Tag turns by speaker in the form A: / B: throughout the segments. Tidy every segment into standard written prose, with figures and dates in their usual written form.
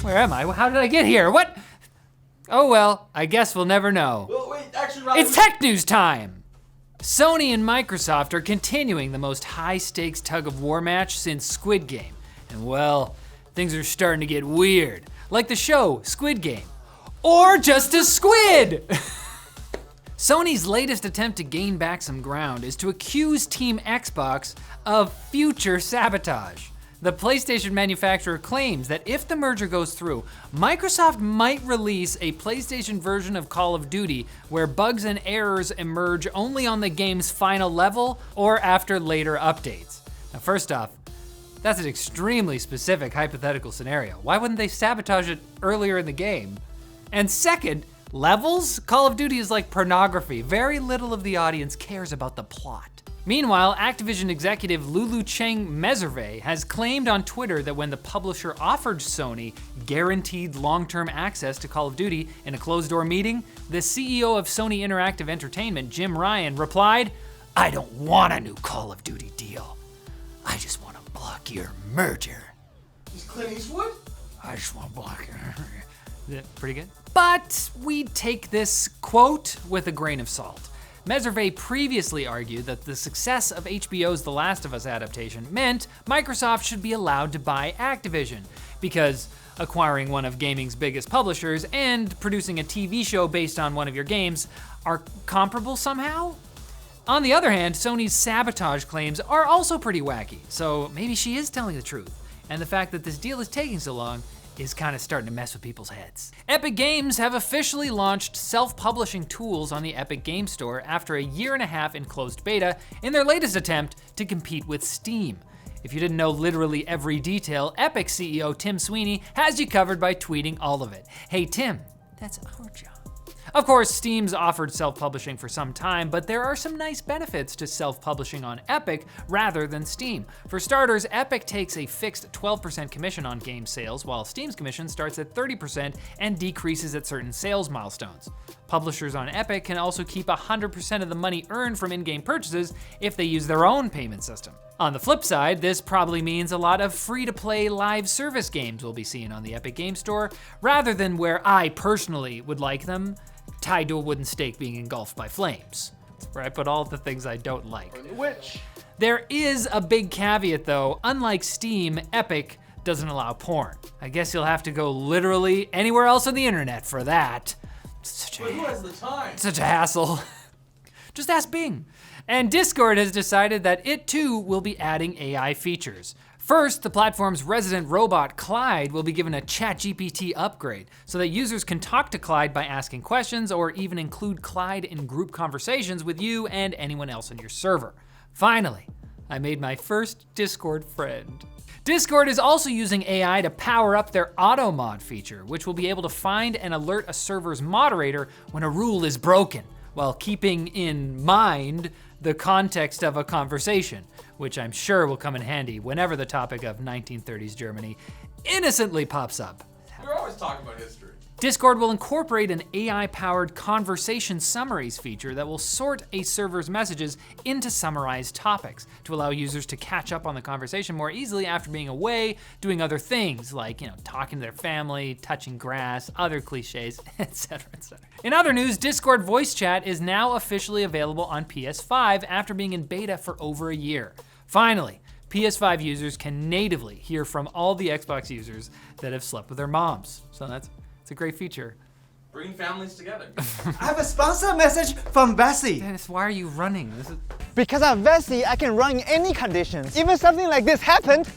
A: Where am I? How did I get here? What? Oh well, I guess we'll never know.
B: Well, wait, actually, Ryan,
A: It's tech news time! Sony and Microsoft are continuing the most high-stakes tug-of-war match since Squid Game. And well, things are starting to get weird. Like the show, Squid Game. Or just a squid! Sony's latest attempt to gain back some ground is to accuse Team Xbox of future sabotage. The PlayStation manufacturer claims that if the merger goes through, Microsoft might release a PlayStation version of Call of Duty where bugs and errors emerge only on the game's final level or after later updates. Now, first off, that's an extremely specific hypothetical scenario. Why wouldn't they sabotage it earlier in the game? And second, levels? Call of Duty is like pornography. Very little of the audience cares about the plot. Meanwhile, Activision executive Lulu Cheng Meserve has claimed on Twitter that when the publisher offered Sony guaranteed long-term access to Call of Duty in a closed-door meeting, the CEO of Sony Interactive Entertainment, Jim Ryan, replied, "I don't want a new Call of Duty deal. I just want to block your merger."
B: He's Clint Eastwood?
A: I just want to block your merger. Is that pretty good? But we take this quote with a grain of salt. Meserve previously argued that the success of HBO's The Last of Us adaptation meant Microsoft should be allowed to buy Activision, because acquiring one of gaming's biggest publishers and producing a TV show based on one of your games are comparable somehow? On the other hand, Sony's sabotage claims are also pretty wacky, so maybe she is telling the truth, and the fact that this deal is taking so long is kind of starting to mess with people's heads. Epic Games have officially launched self-publishing tools on the Epic Game Store after a year and a half in closed beta in their latest attempt to compete with Steam. If you didn't know literally every detail, Epic CEO Tim Sweeney has you covered by tweeting all of it. Hey Tim, that's our job. Of course, Steam's offered self-publishing for some time, but there are some nice benefits to self-publishing on Epic rather than Steam. For starters, Epic takes a fixed 12% commission on game sales, while Steam's commission starts at 30% and decreases at certain sales milestones. Publishers on Epic can also keep 100% of the money earned from in-game purchases if they use their own payment system. On the flip side, this probably means a lot of free-to-play live service games will be seen on the Epic Game Store, rather than where I personally would like them, tied to a wooden stake being engulfed by flames. That's where I put all the things I don't like.
B: Which?
A: There is a big caveat though. Unlike Steam, Epic doesn't allow porn. I guess you'll have to go literally anywhere else on the internet for that.
B: Who has the time?
A: Such a hassle. Just ask Bing. And Discord has decided that it too will be adding AI features. First, the platform's resident robot, Clyde, will be given a ChatGPT upgrade so that users can talk to Clyde by asking questions or even include Clyde in group conversations with you and anyone else on your server. Finally, I made my first Discord friend. Discord is also using AI to power up their auto mod feature, which will be able to find and alert a server's moderator when a rule is broken, while keeping in mind the context of a conversation, which I'm sure will come in handy whenever the topic of 1930s Germany innocently pops up.
B: We're always talking about history.
A: Discord will incorporate an AI-powered conversation summaries feature that will sort a server's messages into summarized topics to allow users to catch up on the conversation more easily after being away, doing other things like, talking to their family, touching grass, other cliches, etc., etc. In other news, Discord voice chat is now officially available on PS5 after being in beta for over a year. Finally, PS5 users can natively hear from all the Xbox users that have slept with their moms. So that's a great feature.
B: Bringing families together.
C: I have a sponsor message from Vessi.
A: Dennis, why are you running?
C: Because at Vessi, I can run in any conditions. Even something like this happened,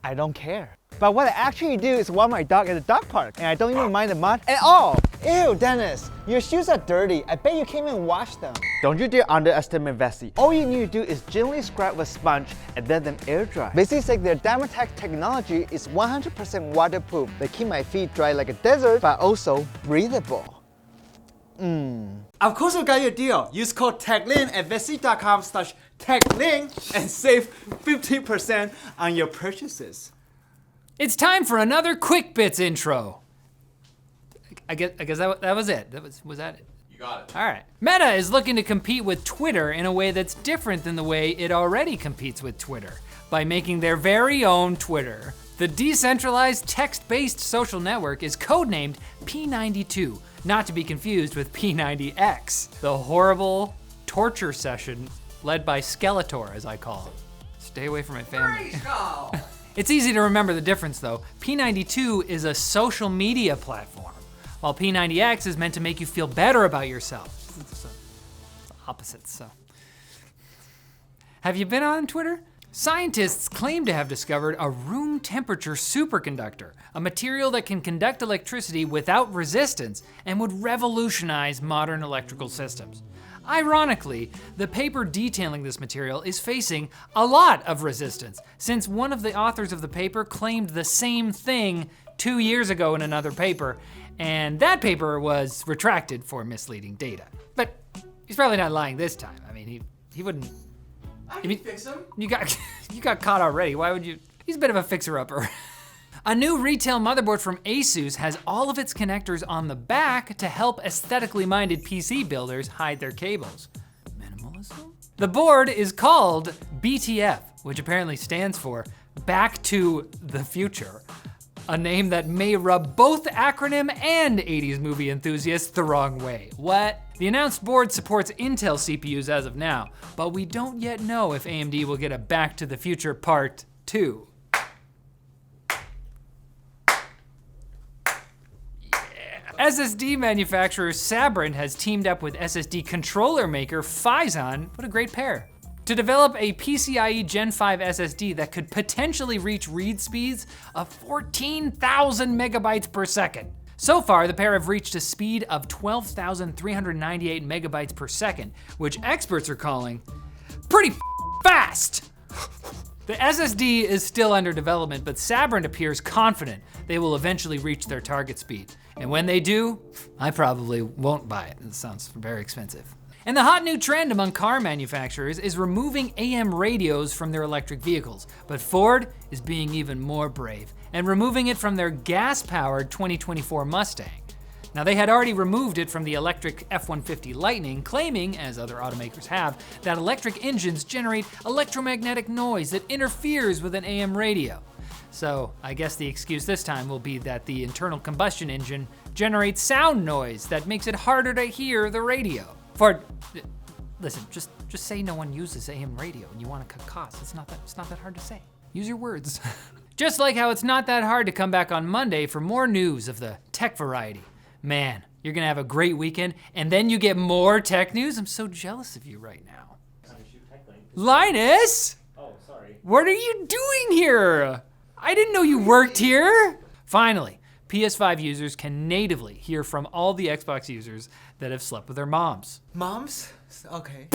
C: I don't care. But what I actually do is walk my dog at the dog park, and I don't even mind the mud at all. Ew, Dennis, your shoes are dirty. I bet you came and washed them. Don't you dare underestimate Vessi. All you need to do is gently scrub with a sponge and let them air dry. Vessi said their Dermatech technology is 100% waterproof. They keep my feet dry like a desert, but also breathable. Of course we got your deal. Use code TAGLIN at vessi.com/TAGLIN and save 50% on your purchases.
A: It's time for another Quick Bits intro. I guess that was it. Was that it?
B: You got it.
A: All right. Meta is looking to compete with Twitter in a way that's different than the way it already competes with Twitter by making their very own Twitter, The decentralized text-based social network is codenamed P92, not to be confused with P90X, the horrible torture session led by Skeletor, as I call it. Stay away from my family. It's easy to remember the difference though. P92 is a social media platform, while P90X is meant to make you feel better about yourself. It's opposites, so. Have you been on Twitter? Scientists claim to have discovered a room temperature superconductor, a material that can conduct electricity without resistance and would revolutionize modern electrical systems. Ironically, the paper detailing this material is facing a lot of resistance, since one of the authors of the paper claimed the same thing 2 years ago in another paper, and that paper was retracted for misleading data. But he's probably not lying this time. I mean, he wouldn't.
B: I can fix him.
A: You got caught already. Why would you? He's a bit of a fixer-upper. A new retail motherboard from ASUS has all of its connectors on the back to help aesthetically minded PC builders hide their cables. Minimalism? The board is called BTF, which apparently stands for Back to the Future, a name that may rub both acronym and 80s movie enthusiasts the wrong way. What? The announced board supports Intel CPUs as of now, but we don't yet know if AMD will get a Back to the Future Part 2. SSD manufacturer Sabrent has teamed up with SSD controller maker Phison, what a great pair, to develop a PCIe Gen 5 SSD that could potentially reach read speeds of 14,000 megabytes per second. So far, the pair have reached a speed of 12,398 megabytes per second, which experts are calling pretty fast. The SSD is still under development, but Sabrent appears confident they will eventually reach their target speed. And when they do, I probably won't buy it. It sounds very expensive. And the hot new trend among car manufacturers is removing AM radios from their electric vehicles. But Ford is being even more brave and removing it from their gas-powered 2024 Mustang. Now, they had already removed it from the electric F-150 Lightning, claiming, as other automakers have, that electric engines generate electromagnetic noise that interferes with an AM radio. So I guess the excuse this time will be that the internal combustion engine generates sound noise that makes it harder to hear the radio. Ford, listen, just say no one uses AM radio and you want to cut costs. It's not that hard to say. Use your words. Just like how it's not that hard to come back on Monday for more news of the tech variety. Man, you're gonna have a great weekend and then you get more tech news? I'm so jealous of you right now. Linus!
D: Oh, sorry.
A: What are you doing here? I didn't know you worked here. Finally, PS5 users can natively hear from all the Xbox users that have slept with their moms.
C: Moms? Okay.